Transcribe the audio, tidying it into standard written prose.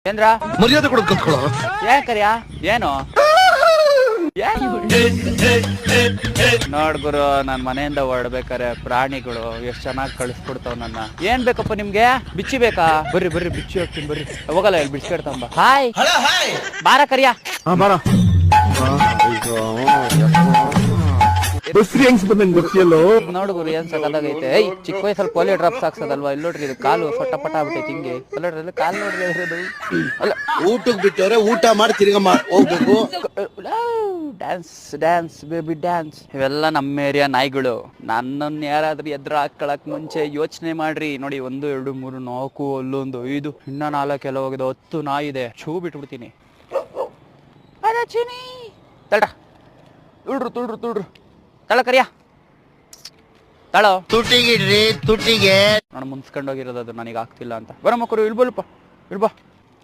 ಏನ್ರ ಮರ್ಯಾದೆ ಕೊಡೋದು ಕಲ್ತ್ಕೊಳ್ಳೋ. ಯಾಕರ್ಯಾ ಏನು ನೋಡ್ ಗುರು, ನನ್ ಮನೆಯಿಂದ ಹೊರಡ್ಬೇಕಾರೆ ಪ್ರಾಣಿಗಳು ಎಷ್ಟ್ ಚೆನ್ನಾಗಿ ಕಳಿಸ್ಕೊಡ್ತಾವ್ ನನ್ನ. ಏನ್ ಬೇಕಪ್ಪ ನಿಮ್ಗೆ? ಬಿಚ್ಚಿ ಬೇಕಾ? ಬರ್ರಿ ಬರ್ರಿ ಬಿಚ್ಚಿ ಹೋಗ್ತೀನಿ ಬರ್ರಿ. ಹೋಗಲ್ಲ ಇಲ್ಲಿ ಬಿಡ್ಸ್ಕೊಡ್ತಂಬ. ಹಾಯ್ ಬಾರ ಕರಿಯಾ. ಬಾರ ನೋಡು ಗುರು ಏನ್ ಸಕದಾಗೈತೆ. ಏಯ್ ಚಿಕ್ಕ ವಯಸ್ಸಲ್ಲಿ ಪೋಲಿಯೋ ಡ್ರಾಪ್ಸ್ ಹಾಕ್ಸೋದಲ್ವಾ? ಇಲ್ಲಿ ನೋಡ್ರಿ ಇದು ಕಾಲು ಸೊಟ್ಟಪಟ ಆಗ್ಬಿಟ್ಟೈತಿ ಹಿಂಗೆ. ನೋಡ್ರಿ ಕಾಲು ನೋಡ್ರಿ ಅಲ್ಲ ಊಟಕ್ಕೆ ಬಿಟ್ಟವ್ರೆ, ಊಟ ಮಾಡಿ ತಿರ್ಗಾ ಹೋಗ್ಬೇಕು. Dance dance baby dance. ಇವೆಲ್ಲ ನಮ್ಮ ಏರಿಯಾ ನಾಯಿಗಳು. ನನ್ನನ್ನು ಯಾರಾದ್ರೂ ಎದುರು ಹಾಕೊಳಕ್ ಮುಂಚೆ ಯೋಚನೆ ಮಾಡ್ರಿ. ನೋಡಿ 1 2 3 4 ಅಲ್ಲೊಂದು 5 ಇನ್ನ 4 ಎಲ್ಲ ಹೋಗಿದೆ. 10 ನಾಯಿ ಇದೆ. ಚೂ ಬಿಟ್ಬಿಡ್ತೀನಿ. ತಳ್ರ ತುಳ್ರು ತಳ ಕರಿಯಾ ತಳೋ. ತುಟಿಗಿಡ್ರಿ ತುಟಿಗೆ ನಾನು ಮುನ್ಸ್ಕೊಂಡೋಗಿರೋದು ಅದು ನನಗೆ ಆಗ್ತಿಲ್ಲ ಅಂತ. ಬರ ಮಕ್ಕಳು ಇಳ್ಬಲ್ಪ ಇಳ್ಬಾ.